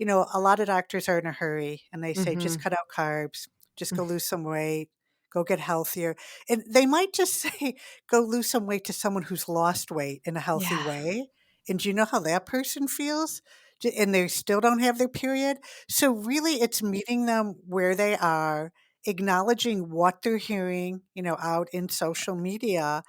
a lot of doctors are in a hurry and they say, Mm-hmm. just cut out carbs, just go lose some weight, go get healthier. And they might just say, go lose some weight to someone who's lost weight in a healthy Yeah. way. And do you know how that person feels? And they still don't have their period. So really it's meeting them where they are, acknowledging what they're hearing, out in social media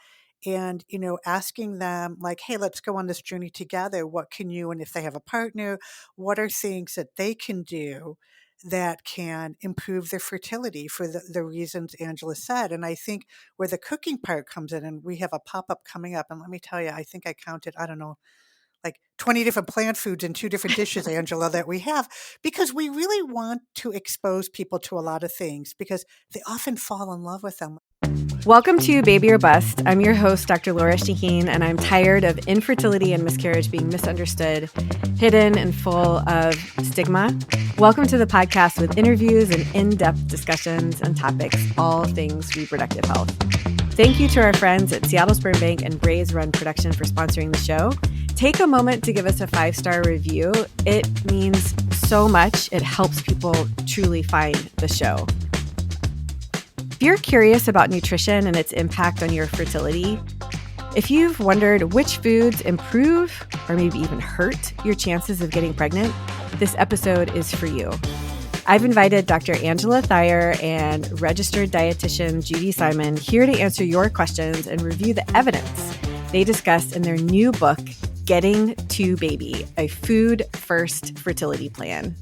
and, asking them like, hey, let's go on this journey together. What can you, and if they have a partner, what are things that they can do that can improve their fertility for the reasons Angela said? And I think where the cooking part comes in, and we have a pop-up coming up, and let me tell you, I think I counted, I don't know, like 20 different plant foods in 2 different dishes, Angela, that we have, because we really want to expose people to a lot of things because they often fall in love with them. Welcome to Baby or Bust. I'm your host, Dr. Lora Shahine, and I'm tired of infertility and miscarriage being misunderstood, hidden, and full of stigma. Welcome to the podcast with interviews and in-depth discussions and topics, all things reproductive health. Thank you to our friends at Seattle Sperm Bank and Braze Run Production for sponsoring the show. Take a moment to give us a 5-star review. It means so much. It helps people truly find the show. If you're curious about nutrition and its impact on your fertility, if you've wondered which foods improve or maybe even hurt your chances of getting pregnant, this episode is for you. I've invited Dr. Angela Thayer and registered dietitian Judy Simon here to answer your questions and review the evidence they discussed in their new book, Getting to Baby, a Food-First Fertility Plan.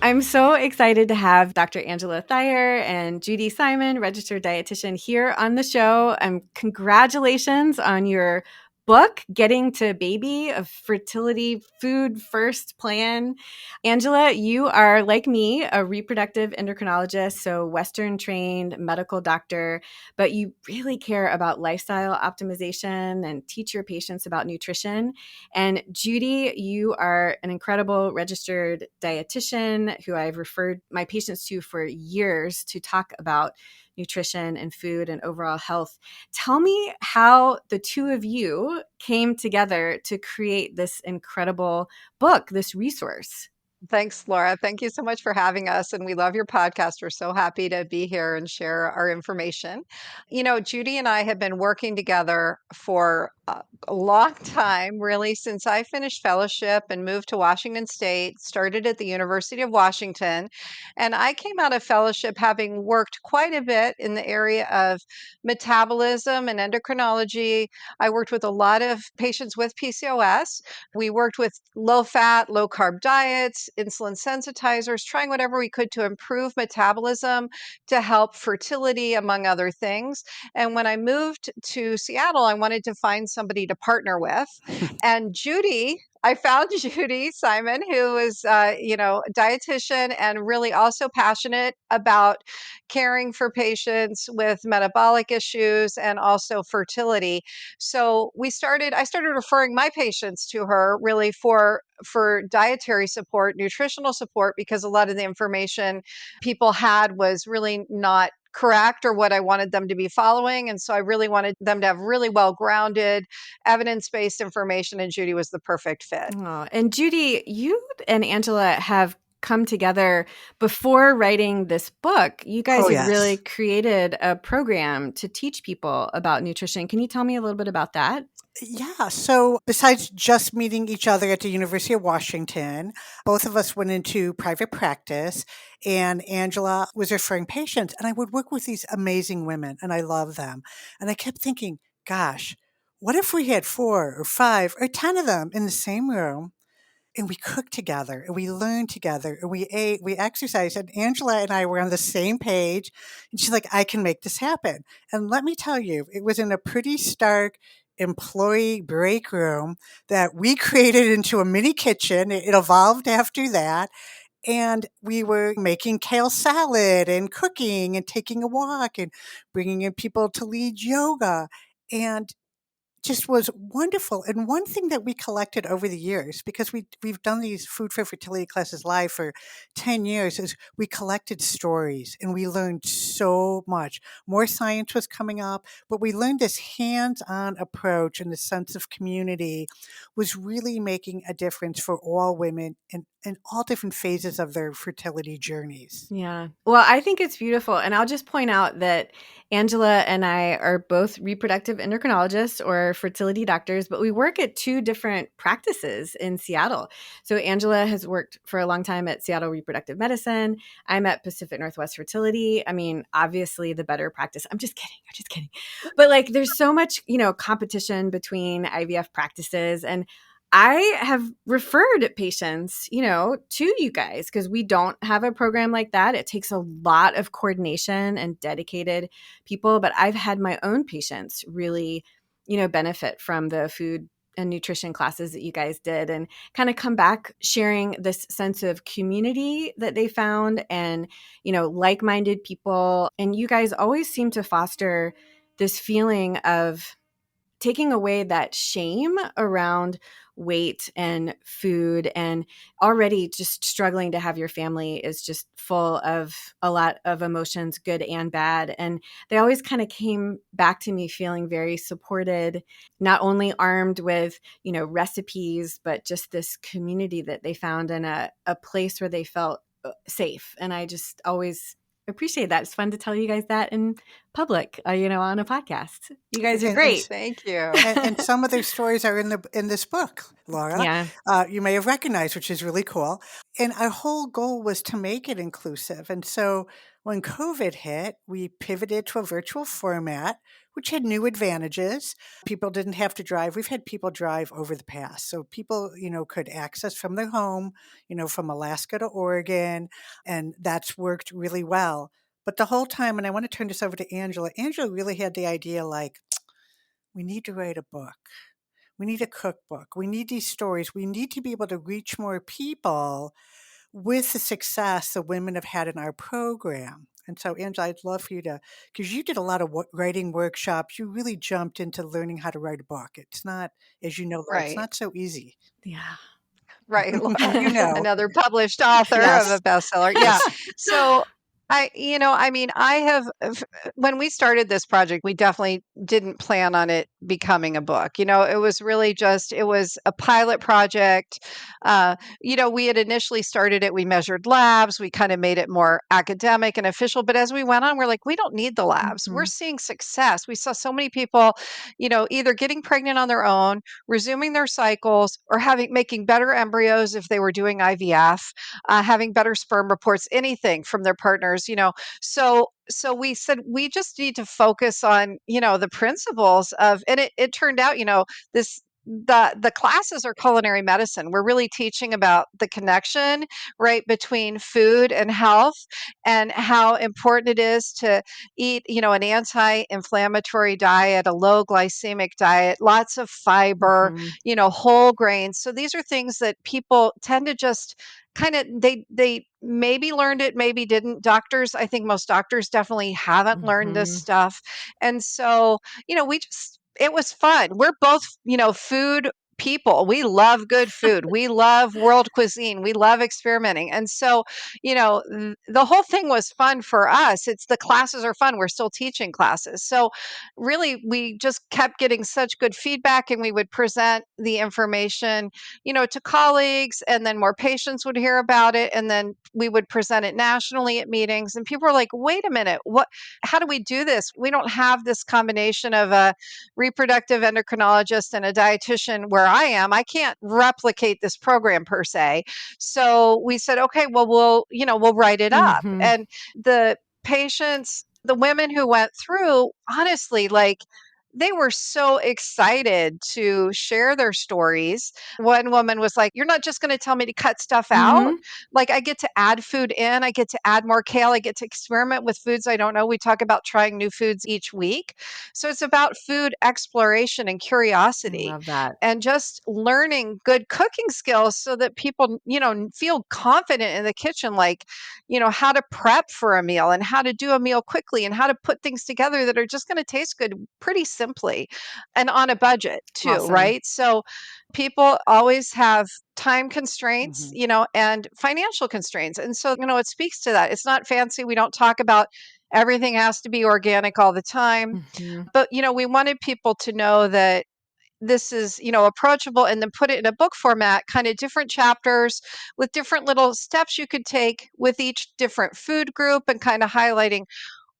I'm so excited to have Dr. Angela Thayer and Judy Simon, registered dietitian, here on the show. Congratulations on your book, Getting to Baby, a fertility food first plan. Angela, you are, like me, a reproductive endocrinologist, so Western trained medical doctor, but you really care about lifestyle optimization and teach your patients about nutrition. And Judy, you are an incredible registered dietitian who I've referred my patients to for years to talk about nutrition and food and overall health. Tell me how the two of you came together to create this incredible book, this resource. Thanks, Laura. Thank you so much for having us. And we love your podcast. We're so happy to be here and share our information. Judy and I have been working together for a long time, really, since I finished fellowship and moved to Washington State, started at the University of Washington. And I came out of fellowship having worked quite a bit in the area of metabolism and endocrinology. I worked with a lot of patients with PCOS. We worked with low fat, low carb diets, insulin sensitizers, trying whatever we could to improve metabolism, to help fertility, among other things. And when I moved to Seattle, I wanted to find somebody to partner with. And I found Judy Simon, who is, a dietitian and really also passionate about caring for patients with metabolic issues and also fertility. So I started referring my patients to her really for dietary support, nutritional support, because a lot of the information people had was really not correct or what I wanted them to be following. And so I really wanted them to have really well-grounded, evidence-based information, and Judy was the perfect fit. Oh, and Judy, you and Angela have come together before writing this book. You guys had really created a program to teach people about nutrition. Can you tell me a little bit about that? Yeah. So besides just meeting each other at the University of Washington, both of us went into private practice and Angela was referring patients. And I would work with these amazing women and I love them. And I kept thinking, gosh, what if we had 4 or 5 or 10 of them in the same room? And we cooked together and we learned together and we ate, we exercised. And Angela and I were on the same page. And she's like, I can make this happen. And let me tell you, it was in a pretty stark employee break room that we created into a mini kitchen. It evolved after that. And we were making kale salad and cooking and taking a walk and bringing in people to lead yoga. And just was wonderful. And one thing that we collected over the years, because we've done these Food for Fertility classes live for 10 years, is we collected stories and we learned so much. More science was coming up, but we learned this hands-on approach and the sense of community was really making a difference for all women in all different phases of their fertility journeys. Yeah. Well, I think it's beautiful. And I'll just point out that Angela and I are both reproductive endocrinologists or fertility doctors, but we work at two different practices in Seattle. So Angela has worked for a long time at Seattle Reproductive Medicine. I'm at Pacific Northwest Fertility. I mean, obviously the better practice. I'm just kidding. I'm just kidding. But like there's so much, competition between IVF practices, and I have referred patients, to you guys because we don't have a program like that. It takes a lot of coordination and dedicated people, but I've had my own patients really, benefit from the food and nutrition classes that you guys did and kind of come back sharing this sense of community that they found and, like-minded people. And you guys always seem to foster this feeling of taking away that shame around weight and food, and already just struggling to have your family is just full of a lot of emotions, good and bad. And they always kind of came back to me feeling very supported, not only armed with, recipes, but just this community that they found in a place where they felt safe. And I just always appreciate that. It's fun to tell you guys that in public, on a podcast. You guys are And great. Thank you. and some of their stories are in this book, Laura. Yeah. You may have recognized, which is really cool. And our whole goal was to make it inclusive. And so when COVID hit, we pivoted to a virtual format, which had new advantages. People didn't have to drive. We've had people drive over the pass. So people, could access from their home, from Alaska to Oregon. And that's worked really well. But the whole time, and I want to turn this over to Angela, Angela really had the idea like, we need to write a book. We need a cookbook. We need these stories. We need to be able to reach more people with the success the women have had in our program. And so, Angela, I'd love for you to, because you did a lot of writing workshops. You really jumped into learning how to write a book. It's not, as you know, Laura, it's Right. not so easy. Yeah. Right. You know. Another published author of Yes. a bestseller. Yeah. Yes. So I have, when we started this project, we definitely didn't plan on it becoming a book. It was really it was a pilot project. We had initially started it, we measured labs, we kind of made it more academic and official. But as we went on, we're like, we don't need the labs. We're Mhm. seeing success. We saw so many people, either getting pregnant on their own, resuming their cycles, or making better embryos if they were doing IVF, having better sperm reports, anything from their partners. So we said we just need to focus on the principles of, and it turned out this the classes are culinary medicine. We're really teaching about the connection, right, between food and health, and how important it is to eat an anti-inflammatory diet, a low glycemic diet, lots of fiber, Mhm. whole grains. So these are things that people tend to just kind of, they maybe learned it, maybe didn't. Doctors, I think most doctors definitely haven't learned this Mhm. stuff. And so, we just, it was fun. We're both, food people. We love good food. We love world cuisine. We love experimenting. And so, the whole thing was fun for us. It's the classes are fun. We're still teaching classes. So really we just kept getting such good feedback, and we would present the information, to colleagues, and then more patients would hear about it, and then we would present it nationally at meetings, and people were like, "Wait a minute, how do we do this? We don't have this combination of a reproductive endocrinologist and a dietitian where I am. I can't replicate this program per se." So we said, "Okay, well we'll write it up." Mhm. And the patients, the women who went through, honestly, like, they were so excited to share their stories. One woman was like, "You're not just going to tell me to cut stuff out. Mhm. Like, I get to add food in, I get to add more kale, I get to experiment with foods I don't know." We talk about trying new foods each week. So it's about food exploration and I curiosity, love that. and just learning good cooking skills so that people, feel confident in the kitchen, like, how to prep for a meal and how to do a meal quickly and how to put things together that are just going to taste good. Pretty simple simply and on a budget too, Awesome. right? So people always have time constraints, Mhm. and financial constraints. And so, it speaks to that. It's not fancy. We don't talk about everything has to be organic all the time. Mhm. But, we wanted people to know that this is, approachable, and then put it in a book format, kind of different chapters with different little steps you could take with each different food group, and kind of highlighting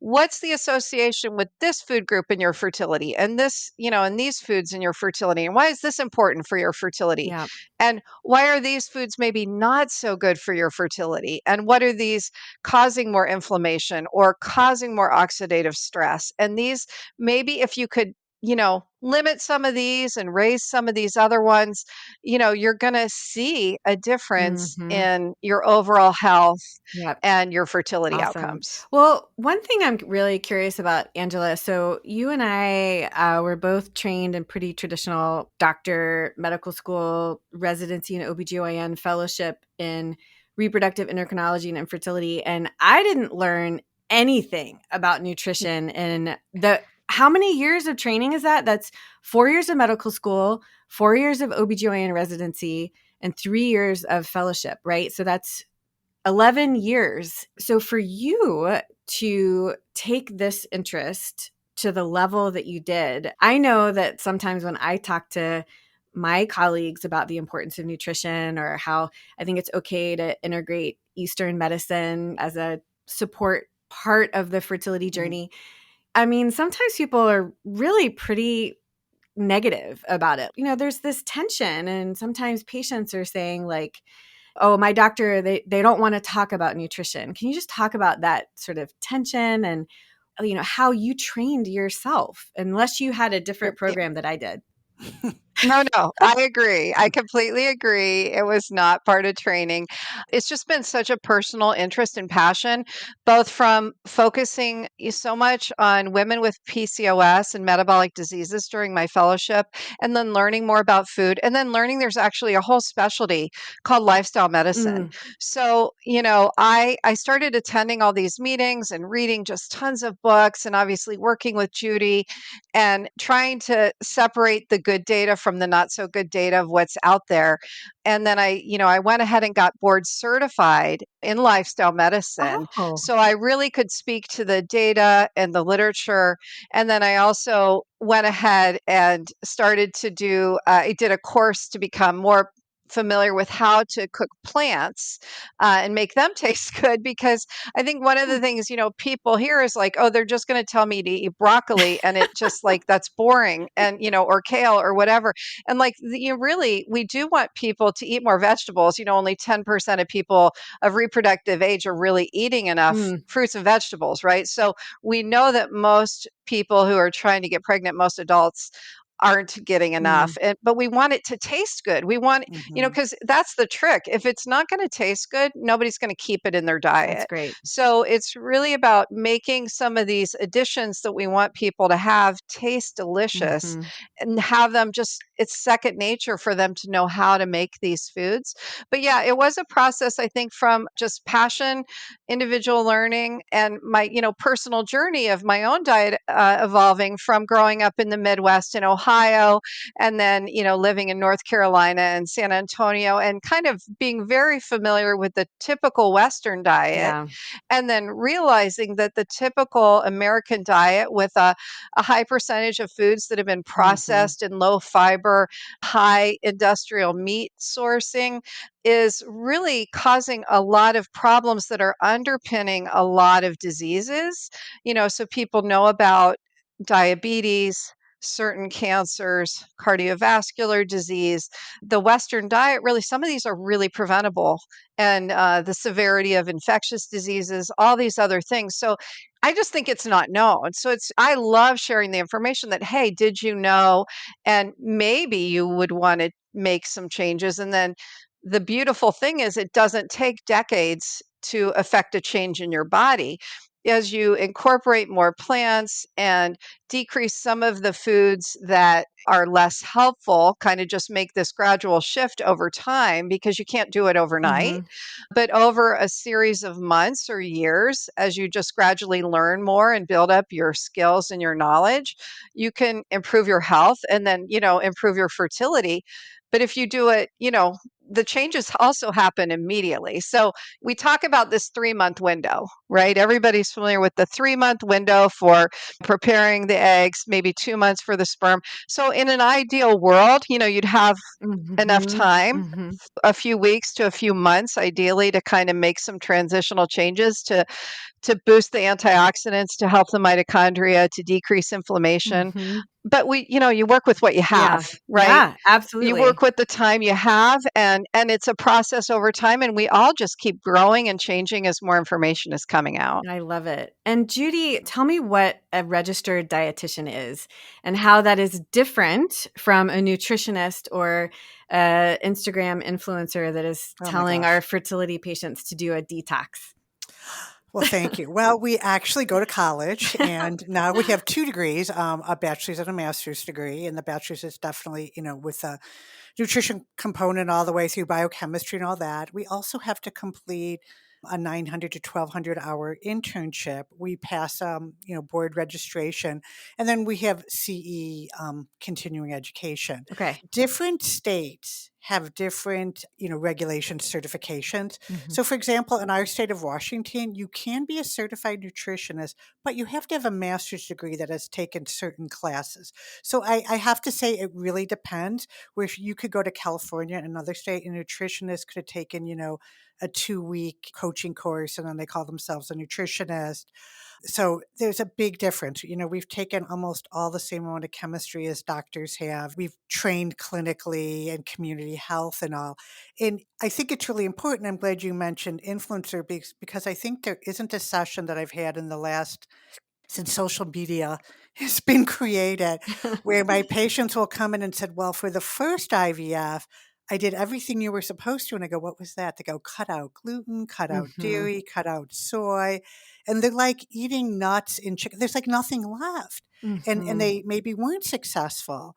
what's the association with this food group in your fertility, and this, and these foods in your fertility, and why is this important for your fertility, Yeah. and why are these foods maybe not so good for your fertility, and what are these causing more inflammation or causing more oxidative stress, and these, maybe if you could, limit some of these and raise some of these other ones, you're going to see a difference Mhm. in your overall health Yep. and your fertility Awesome. outcomes. Well, one thing I'm really curious about, Angela. So, you and I were both trained in pretty traditional doctor, medical school, residency, and OBGYN fellowship in reproductive endocrinology and infertility. And I didn't learn anything about nutrition in how many years of training is that? That's 4 years of medical school, 4 years of OBGYN residency, and 3 years of fellowship, right? So that's 11 years. So for you to take this interest to the level that you did, I know that sometimes when I talk to my colleagues about the importance of nutrition, or how I think it's okay to integrate Eastern medicine as a support part of the fertility Mhm. journey, I mean, sometimes people are really pretty negative about it. There's this tension, and sometimes patients are saying, like, oh, my doctor, they don't want to talk about nutrition. Can you just talk about that sort of tension, and how you trained yourself, unless you had a different Yeah. program that I did? No, no, I agree. I completely agree. It was not part of training. It's just been such a personal interest and passion, both from focusing so much on women with PCOS and metabolic diseases during my fellowship, and then learning more about food, and then learning there's actually a whole specialty called lifestyle medicine. Mm, So, I started attending all these meetings and reading just tons of books, and obviously working with Judy and trying to separate the good data from the not so good data of what's out there. And then I went ahead and got board certified in lifestyle medicine. oh, So I really could speak to the data and the literature. And then I also went ahead and started to I did a course to become more familiar with how to cook plants and make them taste good, because I think one of the Hmm. things, people hear is like, oh, they're just going to tell me to eat broccoli, and it just like, that's boring, and, or kale or whatever. And like, really, we do want people to eat more vegetables. Only 10% of people of reproductive age are really eating enough mm, fruits and vegetables, right? So we know that most people who are trying to get pregnant, most adults, aren't getting mm, enough. But we want it to taste good. We want, Mhm. because that's the trick. If it's not going to taste good, nobody's going to keep it in their that's diet. great. So it's really about making some of these additions that we want people to have taste delicious, Hmm. and have them just, it's second nature for them to know how to make these foods. But yeah, it was a process, I think, from just passion, individual learning, and my, personal journey of my own diet evolving from growing up in the Midwest in Ohio, and then, living in North Carolina and San Antonio, and kind of being very familiar with the typical Western diet, Yeah. and then realizing that the typical American diet, with a high percentage of foods that have been Hmm. processed and low fiber, high industrial meat sourcing, is really causing a lot of problems that are underpinning a lot of diseases. So people know about diabetes, certain cancers, cardiovascular disease. The Western diet, really, some of these are really preventable, and the severity of infectious diseases, all these other things. So I just think it's not known. So I love sharing the information that, hey, did you know? And maybe you would want to make some changes. And then the beautiful thing is, it doesn't take decades to affect a change in your body. as you incorporate more plants and decrease some of the foods that are less helpful, kind of just make this gradual shift over time because you can't do it overnight. Mhm. But over a series of months or years, as you just gradually learn more and build up your skills and your knowledge, you can improve your health and then, improve your fertility. But if you do it, the changes also happen immediately. So we talk about this 3-month window, right? Everybody's familiar with the 3-month window for preparing the eggs, maybe 2 months for the sperm. So in an ideal world, you'd have enough Mhm. time, Mhm. a few weeks to a few months, ideally, to kind of make some transitional changes to boost the antioxidants, to help the mitochondria, to decrease inflammation. Mhm. But you work with what you have, Yeah. right? Yeah, You work absolutely. with the time you have, and it's a process over time, and we all just keep growing and changing as more information is coming out. I love it. And Judy, tell me what a registered dietitian is and how that is different from a nutritionist or a Instagram influencer that is Oh my telling our gosh. fertility patients to do a detox. Well, thank you. Well, we actually go to college, and now we have 2 degrees, a bachelor's and a master's degree, and the bachelor's is definitely, with a nutrition component all the way through biochemistry and all that. We also have to complete a 900 to 1,200 hour internship. We pass, board registration, and then we have CE, continuing education. Okay. Different states have different, regulations, certifications. Mhm. So, for example, in our state of Washington, you can be a certified nutritionist, but you have to have a master's degree that has taken certain classes. So, I have to say it really depends. Where you could go to California, another state, a nutritionist could have taken, a 2-week coaching course, and then they call themselves a nutritionist. So there's a big difference. We've taken almost all the same amount of chemistry as doctors have. We've trained clinically and community health and all. And I think it's really important. I'm glad you mentioned influencer because I think there isn't a session that I've had in the last since social media has been created, where my patients will come in and said, well, for the first IVF, I did everything you were supposed to. And I go, what was that? They go, cut out gluten, cut out Mhm. dairy, cut out soy. And they're like eating nuts and chicken. There's like nothing left. And Mhm. they maybe weren't successful.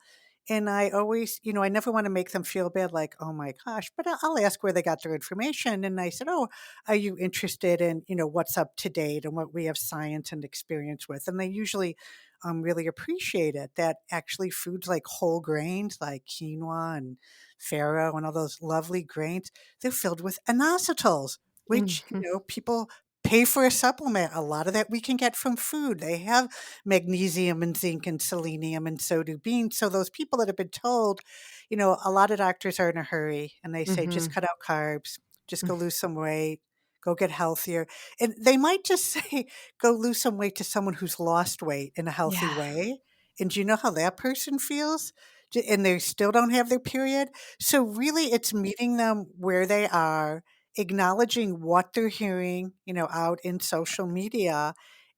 And I always, I never want to make them feel bad, like, oh my gosh, but I'll ask where they got their information. And I said, oh, are you interested in, what's up to date and what we have science and experience with? And they usually really appreciate it, that actually foods like whole grains, like quinoa and farro and all those lovely grains, they're filled with inositols, which, Mhm. people pay for a supplement. A lot of that we can get from food. They have magnesium and zinc and selenium, and so do beans. So those people that have been told, a lot of doctors are in a hurry and they say, just Mhm. cut out carbs, just go lose some weight, go get healthier. And they might just say, go lose some weight to someone who's lost weight in a healthy Yeah. way. And do you know how that person feels? And they still don't have their period. So really it's meeting them where they are, acknowledging what they're hearing, out in social media,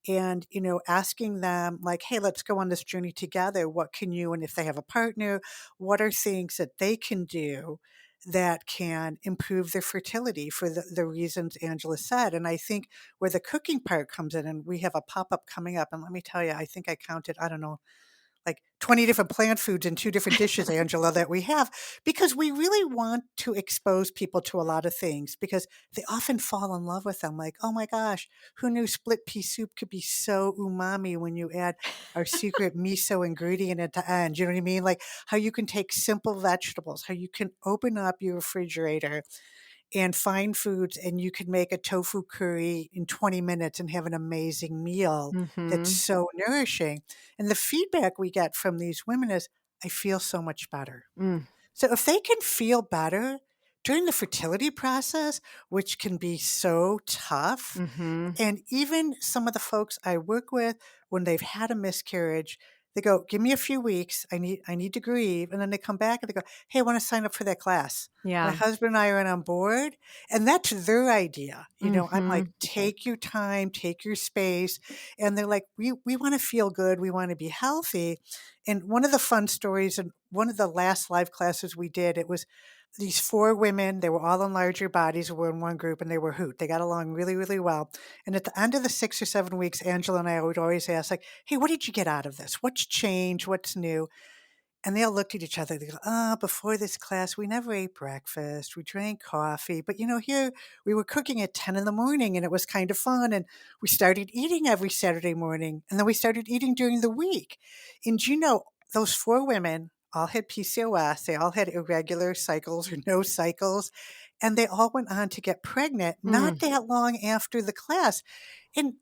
and, asking them like, hey, let's go on this journey together. What can you, and if they have a partner, what are things that they can do that can improve their fertility for the reasons Angela said? And I think where the cooking part comes in, and we have a pop-up coming up, and let me tell you, I think I counted, I don't know, like 20 different plant foods and 2 different dishes, Angela, that we have, because we really want to expose people to a lot of things, because they often fall in love with them. Like, oh my gosh, who knew split pea soup could be so umami when you add our secret miso ingredient at the end? You know what I mean? Like how you can take simple vegetables, how you can open up your refrigerator and find foods, and you can make a tofu curry in 20 minutes and have an amazing meal that's Mhm. so nourishing. And the feedback we get from these women is, I feel so much better. Mm. So if they can feel better during the fertility process, which can be so tough, Mhm. and even some of the folks I work with, when they've had a miscarriage, they go, "Give me a few weeks. I need to grieve." And then they come back and they go, "Hey, I want to sign up for that class." My Yeah. husband and I are on board, and that's their idea. I'm like, Mhm. "Take your time, take your space." And they're like, "We want to feel good. We want to be healthy." And one of the fun stories, and one of the last live classes we did, it was these 4 women, they were all in larger bodies, were in one group, and they were hoot. They got along really, really well. And at the end of the 6 or 7 weeks, Angela and I would always ask, like, "Hey, what did you get out of this? What's changed? What's new?" And they all looked at each other. They go, before this class, we never ate breakfast. We drank coffee. But, here we were cooking at 10 in the morning and it was kind of fun. And we started eating every Saturday morning. And then we started eating during the week. And, those 4 women all had PCOS. They all had irregular cycles or no cycles. And they all went on to get pregnant not that long after the class. And,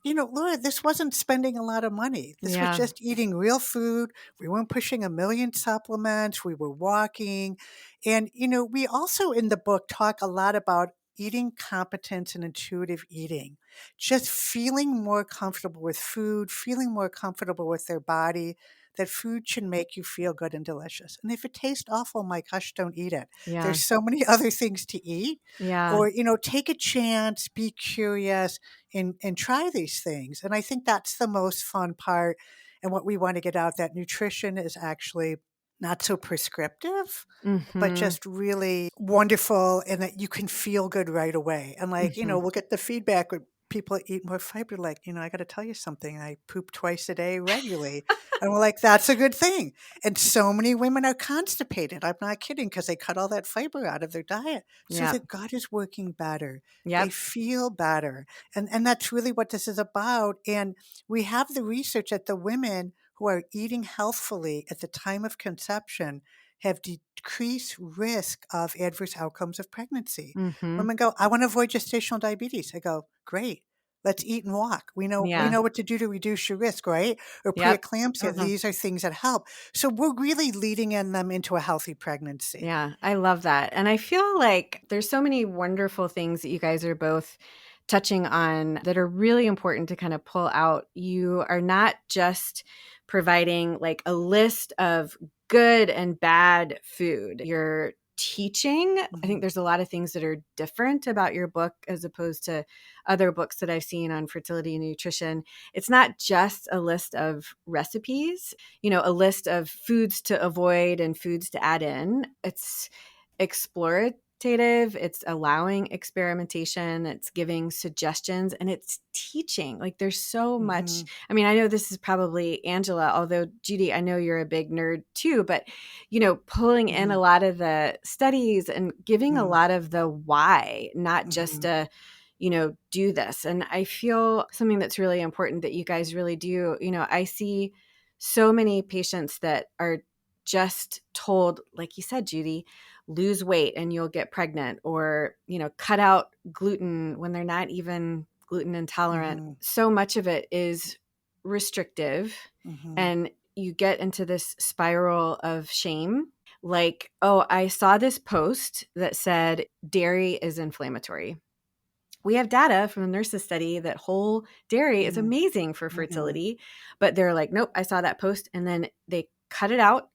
Laura, this wasn't spending a lot of money. This was Yeah. just eating real food. We weren't pushing a million supplements. We were walking. And, we also in the book talk a lot about eating competence and intuitive eating, just feeling more comfortable with food, feeling more comfortable with their body, that food should make you feel good and delicious. And if it tastes awful, my gosh, don't eat it. Yeah. There's so many other things to eat. Yeah. Or, take a chance, be curious, and try these things. And I think that's the most fun part. And what we want to get out, that nutrition is actually not so prescriptive, but Mhm. just really wonderful, and that you can feel good right away. And Mhm. we'll get the feedback when people eat more fiber, like, I got to tell you something. I poop twice a day regularly. And we're like, that's a good thing. And so many women are constipated. I'm not kidding, because they cut all that fiber out of their diet. So Yeah. their gut is working better. They Yep. feel better. And that's really what this is about. And we have the research that the women who are eating healthfully at the time of conception have decreased risk of adverse outcomes of pregnancy. Mhm. Women go, I want to avoid gestational diabetes. I go, great. Let's eat and walk. We Yeah. know what to do to reduce your risk, right? Or Yep. preeclampsia. Mhm. These are things that help. So we're really leading in them into a healthy pregnancy. Yeah, I love that. And I feel like there's so many wonderful things that you guys are both touching on that are really important to kind of pull out. You are not just providing like a list of good and bad food. You're teaching. I think Mhm. there's a lot of things that are different about your book as opposed to other books that I've seen on fertility and nutrition. It's not just a list of recipes, a list of foods to avoid and foods to add in. It's explorative, it's allowing experimentation, it's giving suggestions, and it's teaching. Like there's so much. Mhm. I mean, I know this is probably Angela, although Judy, I know you're a big nerd too, but pulling in a Mhm. lot of the studies and giving a Mhm. lot of the why, not just Mhm. a do this. And I feel something that's really important that you guys really do. I see so many patients that are just told, like you said, Judy, lose weight and you'll get pregnant, or, cut out gluten when they're not even gluten intolerant. Mhm. So much of it is restrictive, Mhm. and you get into this spiral of shame. Like, oh, I saw this post that said dairy is inflammatory. We have data from the nurses study that whole dairy is Mhm. amazing for Mhm. fertility, but they're like, nope, I saw that post, and then they cut it out,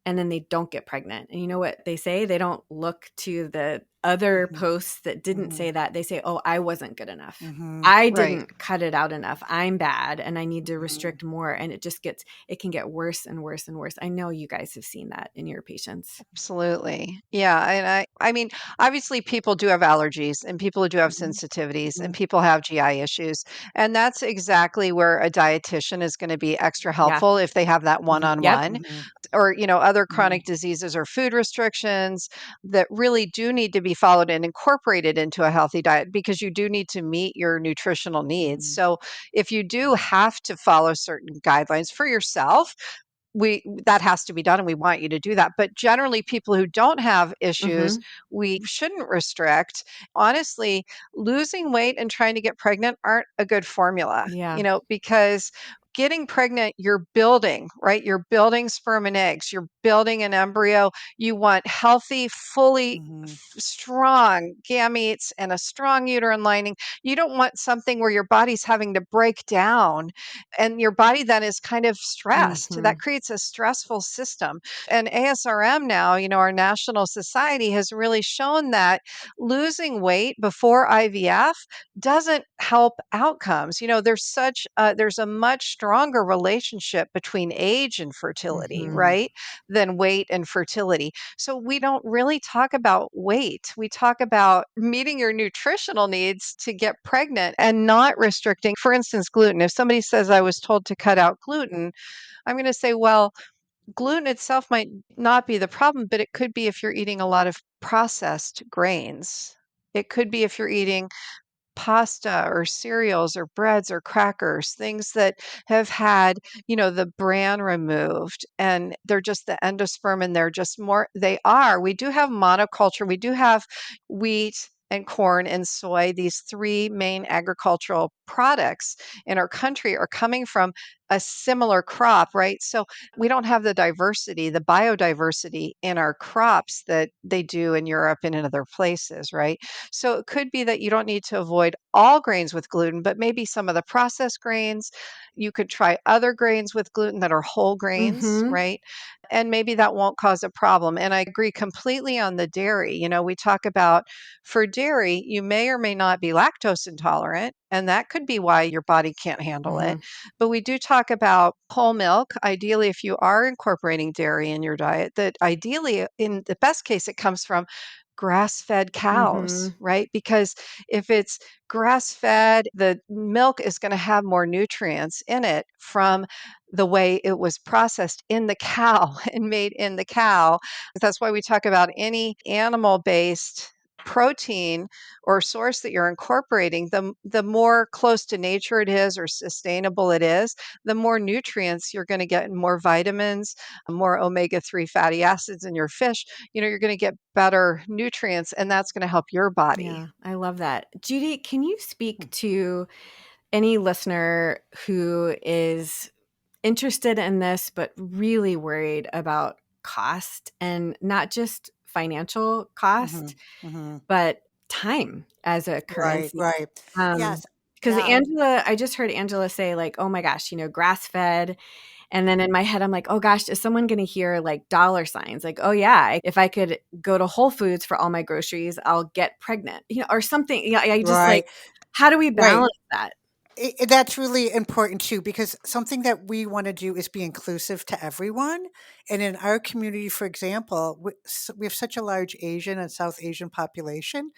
and then they don't get pregnant. And you know what they say? They don't look to the other Mhm. posts that didn't Mhm. say that. They say, oh, I wasn't good enough. Mhm. I Right. didn't cut it out enough. I'm bad and I need to Mhm. restrict more. And it can get worse and worse and worse. I know you guys have seen that in your patients. Absolutely. Yeah, and I mean, obviously people do have allergies and people do have Mhm. sensitivities and Mhm. people have GI issues. And that's exactly where a dietitian is going to be extra Yeah. helpful if they have that Mhm. Yep. one-on-one, Mhm. or other Mhm. chronic diseases or food restrictions that really do need to be followed and incorporated into a healthy diet, because you do need to meet your nutritional needs. Mhm. So if you do have to follow certain guidelines for yourself, we that has to be done and we want you to do that. But generally people who don't have issues, Mm-hmm. we shouldn't restrict. Honestly, losing weight and trying to get pregnant aren't a good formula, Yeah. because getting pregnant, you're building, right? You're building sperm and eggs, you're building an embryo. You want healthy, fully Mhm. strong gametes and a strong uterine lining. You don't want something where your body's having to break down and your body then is kind of stressed. Mm-hmm. That creates a stressful system. And ASRM now, our national society has really shown that losing weight before IVF doesn't help outcomes. There's a much stronger relationship between age and fertility, Mm-hmm. right? than weight and fertility. So we don't really talk about weight. We talk about meeting your nutritional needs to get pregnant and not restricting, for instance, gluten. If somebody says, I was told to cut out gluten, I'm going to say, well, gluten itself might not be the problem, but it could be if you're eating a lot of processed grains. It could be if you're eating pasta or cereals or breads or crackers, things that have had, the bran removed and they're just the endosperm and they're just more, we do have monoculture. We do have wheat and corn and soy. These three main agricultural products in our country are coming from a similar crop, right? So we don't have the diversity, the biodiversity in our crops that they do in Europe and in other places, right? So it could be that you don't need to avoid all grains with gluten, but maybe some of the processed grains. You could try other grains with gluten that are whole grains, Mhm. right? And maybe that won't cause a problem. And I agree completely on the dairy. We talk about for dairy, you may or may not be lactose intolerant, and that could be why your body can't handle it. Mhm. But we do talk about whole milk. Ideally, if you are incorporating dairy in your diet, that ideally, in the best case, it comes from grass-fed cows, Mhm. right? Because if it's grass-fed, the milk is going to have more nutrients in it from the way it was processed in the cow and made in the cow. That's why we talk about any animal-based protein or source that you're incorporating, the more close to nature it is or sustainable it is, the more nutrients you're going to get and more vitamins, more omega-3 fatty acids in your fish. You're going to get better nutrients and that's going to help your body. Yeah, I love that. Judy, can you speak to any listener who is interested in this, but really worried about cost, and not just financial Mhm, cost, mhm. but time as a Right, currency? right. Yes. Because Yeah, I just heard Angela say, like, oh my gosh, grass fed. And then in my head, I'm like, oh gosh, is someone going to hear like dollar signs? Like, oh yeah, if I could go to Whole Foods for all my groceries, I'll get pregnant, or something. Yeah, I just like, right, how do we right. balance that? That's really important too, because something that we want to do is be inclusive to everyone. And in our community, for example, we have such a large Asian and South Asian population.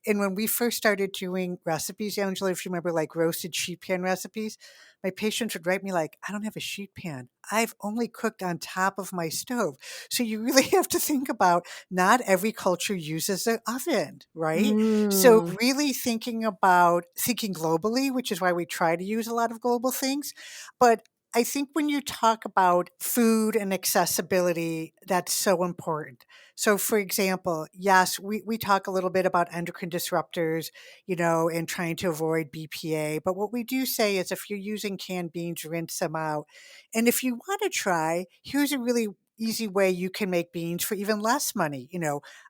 And when we first started doing recipes, Angela, if you remember, like roasted sheet pan recipes, my patients would write me like, I don't have a sheet pan. I've only cooked on top of my stove. So you really have to think about not every culture uses an oven, right? So Mm, really thinking globally, which is why we try to use a lot of global things. But I think when you talk about food and accessibility, that's so important. So, for example, yes, we talk a little bit about endocrine disruptors, and trying to avoid BPA. But what we do say is if you're using canned beans, rinse them out. And if you want to try, here's a really easy way you can make beans for even less money,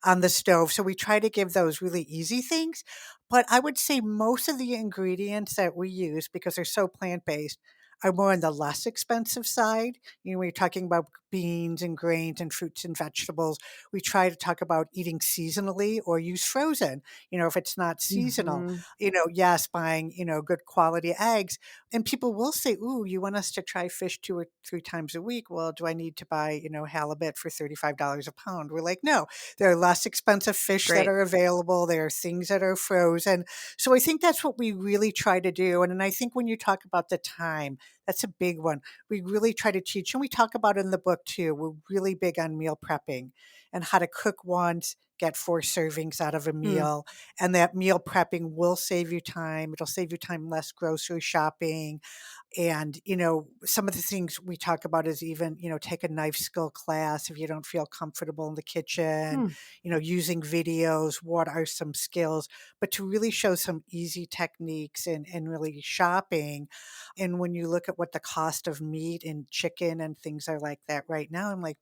on the stove. So we try to give those really easy things. But I would say most of the ingredients that we use, because they're so plant based, are more on the less expensive side. When you're talking about beans and grains and fruits and vegetables, we try to talk about eating seasonally or use frozen, if it's not seasonal. mhm. Yes, buying, good quality eggs. And people will say, ooh, you want us to try fish 2 or 3 times a week. Well, do I need to buy, halibut for $35 a pound? We're like, no, there are less expensive fish that Great. are available. There are things that are frozen. So I think that's what we really try to do. And I think when you talk about the time, that's a big one. We really try to teach, and we talk about it in the book too. We're really big on meal prepping and how to cook once, get 4 servings out of a Mm, meal. And that meal prepping will save you time. It'll save you time less grocery shopping. And, some of the things we talk about is even, take a knife skill class if you don't feel comfortable in the kitchen, mm, using videos, what are some skills, but to really show some easy techniques and really shopping. And when you look at what the cost of meat and chicken and things are like that right now, I'm like,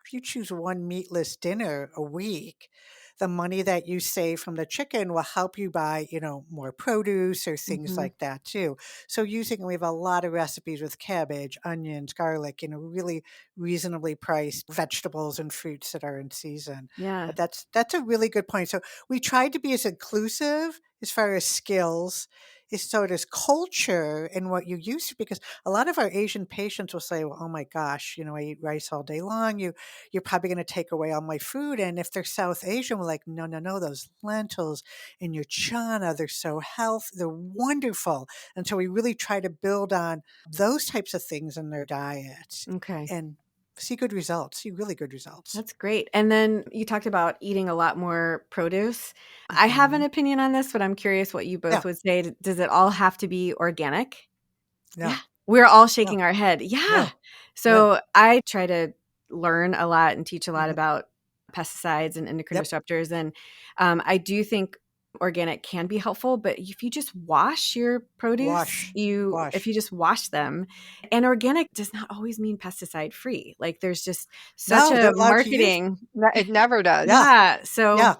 if you choose one meatless dinner a week, the money that you save from the chicken will help you buy, more produce or things mhm. like that too. So we have a lot of recipes with cabbage, onions, garlic, really reasonably priced vegetables and fruits that are in season. Yeah. But that's a really good point. So we tried to be as inclusive as far as skills is sort of culture and what you're used to, because a lot of our Asian patients will say, well, oh my gosh, I eat rice all day long. You're probably going to take away all my food. And if they're South Asian, we're like, no, no, no, those lentils and your chana, they're so healthy. They're wonderful. And so we really try to build on those types of things in their diet Okay. and see really good results. That's great. And then you talked about eating a lot more produce. I have an Mhm. opinion on this, but I'm curious what you Yeah. both would say. Does it all have to be organic? Yeah. No, We're all no, shaking our head. Yeah. no, no. So I try to learn a lot and teach a lot Mhm. about pesticides and endocrine Yep. disruptors. And I do think organic can be helpful, but if you just wash your produce, if Wash. you just wash them, and organic does not always mean pesticide free. Like there's just such No, a they're allowed to use. marketing. It never does. Yeah, Yeah. So yeah.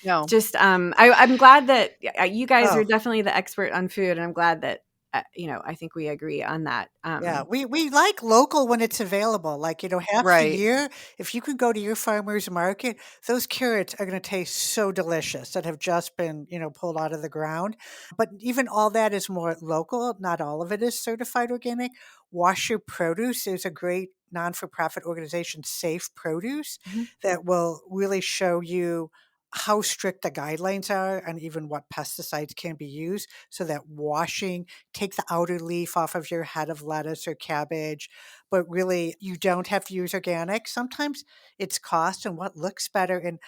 No. just I'm glad that you guys are Oh, definitely the expert on food, and I'm glad that I think we agree on that. yeah. We like local when it's available. Like, half the Right. year, if you could go to your farmer's market, those carrots are going to taste so delicious that have just been, pulled out of the ground. But even all that is more local. Not all of it is certified organic. Wash Your Produce. There's a great non-for-profit organization, Safe Produce, Mhm. that will really show you how strict the guidelines are and even what pesticides can be used, so that washing, take the outer leaf off of your head of lettuce or cabbage, but really you don't have to use organic. Sometimes it's cost and what looks better. And,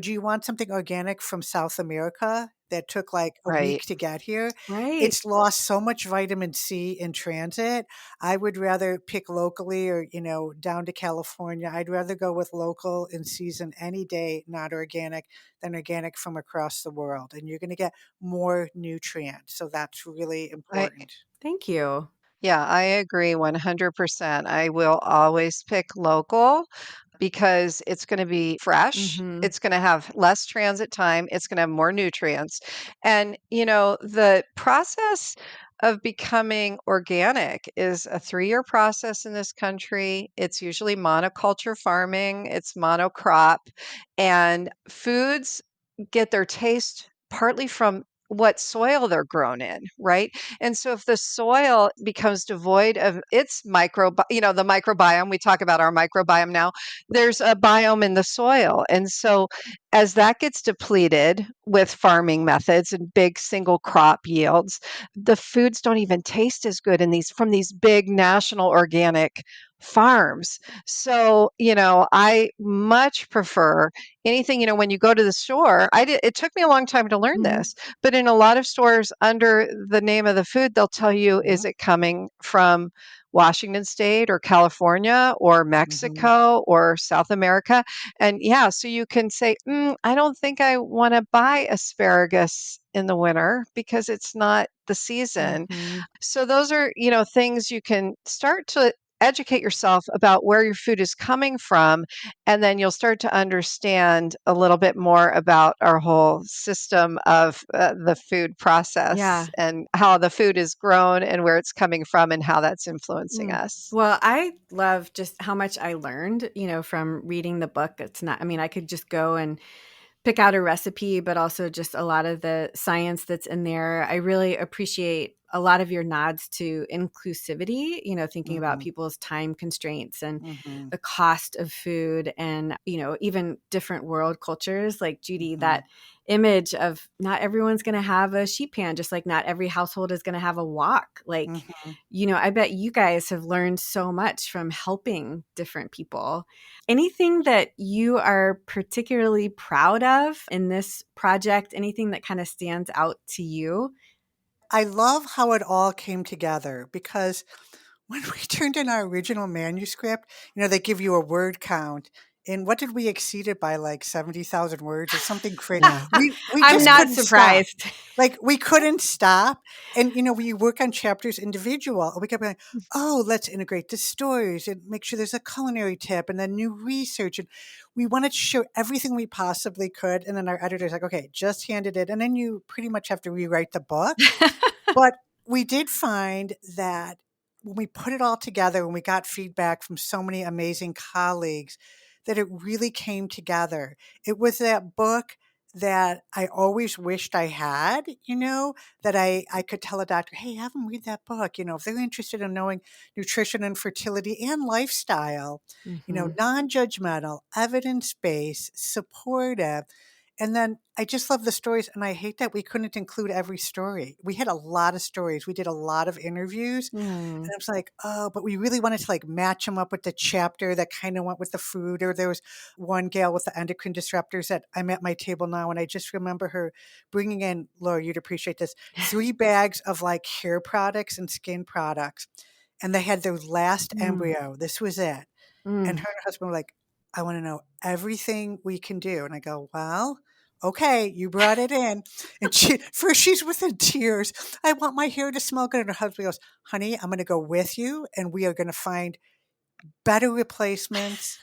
do you want something organic from South America that took like a Right. week to get here? Right. It's lost so much vitamin C in transit. I would rather pick locally or, down to California. I'd rather go with local in season any day, not organic, than organic from across the world. And you're going to get more nutrients. So that's really I important. Thank you. Yeah, I agree 100%. I will always pick local because it's going to be fresh. Mhm. It's going to have less transit time. It's going to have more nutrients. And, the process of becoming organic is a 3-year process in this country. It's usually monoculture farming, it's monocrop, and foods get their taste partly from what soil they're grown in, right? And so if the soil becomes devoid of its the microbiome, we talk about our microbiome now, there's a biome in the soil. And so as that gets depleted with farming methods and big single crop yields, the foods don't even taste as good in these from these big national organic farms. So, I much prefer anything, when you go to the store, it took me a long time to learn Mhm. this, but in a lot of stores under the name of the food, they'll tell you, is Mhm, it coming from Washington State or California or mhm, Mexico or South America? And yeah, so you can say, I don't think I want to buy asparagus in the winter because it's not the season. Mhm. So those are, things you can start to educate yourself about where your food is coming from, and then you'll start to understand a little bit more about our whole system of the food process Yeah. and how the food is grown and where it's coming from and how that's influencing Mm. us. Well, I love just how much I learned, from reading the book. It's not, I mean, I could just go and pick out a recipe, but also just a lot of the science that's in there. I really appreciate a lot of your nods to inclusivity, thinking about mhm, people's time constraints and mhm, the cost of food and, even different world cultures. Like Judy, mhm, that image of not everyone's going to have a sheet pan, just like not every household is going to have a wok. Like, mhm. I bet you guys have learned so much from helping different people. Anything that you are particularly proud of in this project? Anything that kind of stands out to you? I love how it all came together because when we turned in our original manuscript, they give you a word count. And what did we exceed it by, like 70,000 words or something crazy? Yeah. We I'm just not couldn't stop. surprised. Like we couldn't stop. And we work on chapters individual. We kept going, oh, let's integrate the stories and make sure there's a culinary tip and then new research. And we wanted to show everything we possibly could. And then our editor's like, okay, just handed it. And then you pretty much have to rewrite the book. But we did find that when we put it all together, when we got feedback from so many amazing colleagues, that it really came together. It was that book that I always wished I had, that I could tell a doctor, hey, have them read that book. If they're interested in knowing nutrition and fertility and lifestyle, Mm-hmm. non-judgmental, evidence-based, supportive. And then I just love the stories. And I hate that we couldn't include every story. We had a lot of stories. We did a lot of interviews. And Mm. I was like, oh, but we really wanted to like match them up with the chapter that kind of went with the food. Or there was one gal with the endocrine disruptors that I'm at my table now. And I just remember her bringing in, Laura, you'd appreciate this, 3 bags of like hair products and skin products. And they had their last Mm. embryo. This was it. And Mm. her and her husband were like, I want to know everything we can do. And I go, well, okay, you brought it in. And she's within tears. I want my hair to smell good. And her husband goes, honey, I'm going to go with you and we are going to find better replacements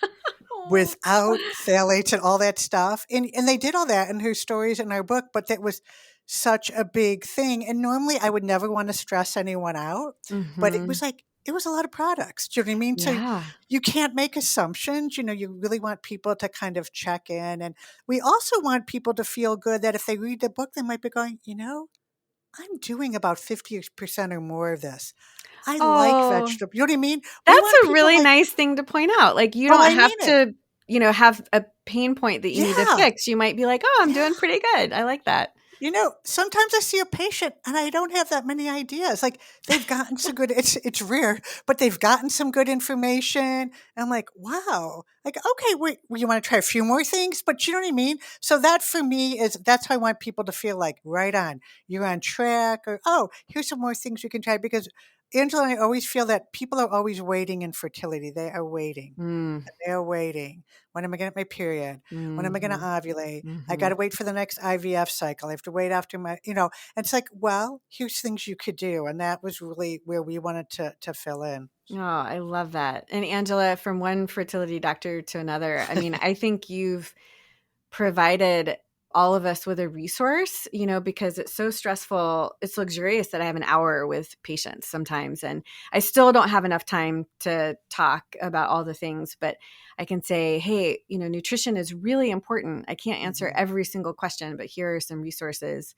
Oh. without phthalates and all that stuff. And they did all that in her stories in our book, but that was such a big thing. And normally I would never want to stress anyone out, but it Mm-hmm. was like, it was a lot of products. Do you know what I mean? So Yeah. you can't make assumptions. You really want people to kind of check in. And we also want people to feel good that if they read the book, they might be going, I'm doing about 50% or more of this. I like Oh, vegetables. You know what I mean? We that's want a people really like, nice thing to point out. Like, you oh, don't I have mean it. to, have a pain point that you need to Yeah. fix. You might be like, oh, I'm Yeah. doing pretty good. I like that. Sometimes I see a patient and I don't have that many ideas. Like they've gotten some good, it's rare, but they've gotten some good information. I'm like, wow. Like, okay, wait, you want to try a few more things, but you know what I mean? So that for me that's how I want people to feel like, right on, you're on track, or, oh, here's some more things you can try. Because Angela and I always feel that people are always waiting in fertility. They are waiting. Mm. They're waiting. When am I going to get my period? When am I going to Mm-hmm. ovulate? I got Mm-hmm. to wait for the next IVF cycle. I have to wait after and it's like, well, here's things you could do. And that was really where we wanted to fill in. Oh, I love that. And Angela, from one fertility doctor to another, I mean, I think you've provided all of us with a resource, because it's so stressful. It's luxurious that I have an hour with patients sometimes, and I still don't have enough time to talk about all the things, but I can say, hey, nutrition is really important. I can't answer Mhm. every single question, but here are some resources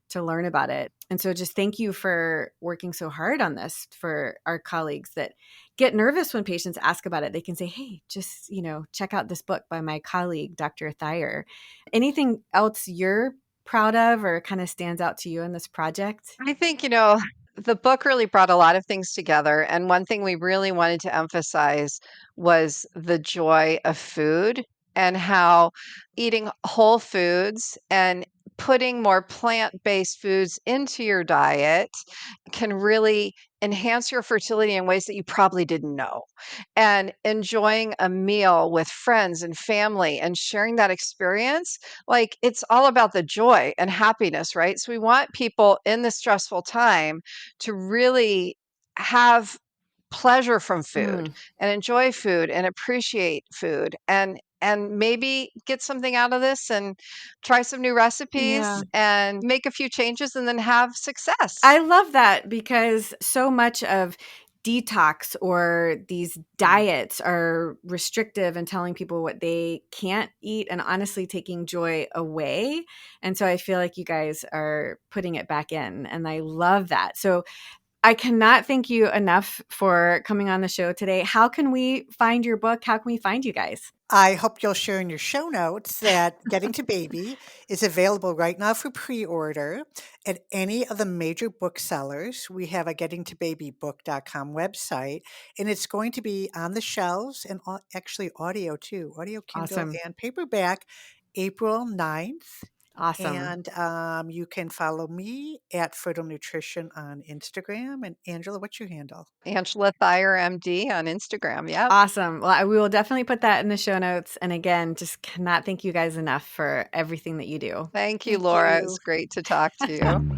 to learn about it. And so just thank you for working so hard on this for our colleagues that get nervous when patients ask about it. They can say, hey, just, check out this book by my colleague, Dr. Thayer. Anything else you're proud of or kind of stands out to you in this project? I think, the book really brought a lot of things together. And one thing we really wanted to emphasize was the joy of food and how eating whole foods and putting more plant-based foods into your diet can really enhance your fertility in ways that you probably didn't know. And enjoying a meal with friends and family and sharing that experience, like it's all about the joy and happiness, right? So we want people in this stressful time to really have pleasure from food Mm, and enjoy food and appreciate food and maybe get something out of this and try some new yeah. recipes and make a few changes and then have success. I love that because so much of detox or these Mm. diets are restrictive and telling people what they can't eat and honestly taking joy away. And so I feel like you guys are putting it back in, and I love that. So I cannot thank you enough for coming on the show today. How can we find your book? How can we find you guys? I hope you'll share in your show notes that Getting to Baby is available right now for pre-order at any of the major booksellers. We have a gettingtobabybook.com website, and it's going to be on the shelves and actually audio too, audio, Kindle, Awesome. and paperback April 9th. Awesome. And you can follow me at Fertile Nutrition on Instagram. And Angela, what's your handle? Angela Thayer, MD on Instagram. Yep. Awesome. Well, we will definitely put that in the show notes. And again, just cannot thank you guys enough for everything that you do. Thank you, Thank Laura. you. It's great to talk to you.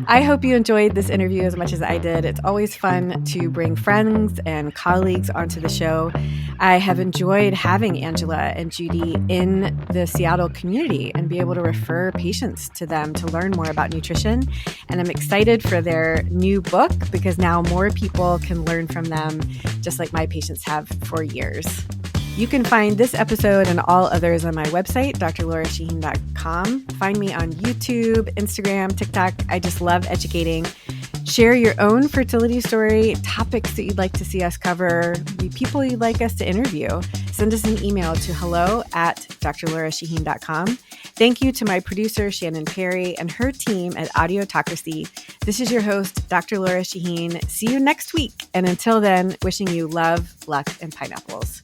I hope you enjoyed this interview as much as I did. It's always fun to bring friends and colleagues onto the show. I have enjoyed having Angela and Judy in the Seattle community and be able to refer patients to them to learn more about nutrition. And I'm excited for their new book because now more people can learn from them, just like my patients have for years. You can find this episode and all others on my website, drlorashahine.com. Find me on YouTube, Instagram, TikTok. I just love educating. Share your own fertility story, topics that you'd like to see us cover, the people you'd like us to interview. Send us an email to hello@drlorashahine.com. Thank you to my producer, Shannon Perry, and her team at Audiotocracy. This is your host, Dr. Lora Shahine. See you next week. And until then, wishing you love, luck, and pineapples.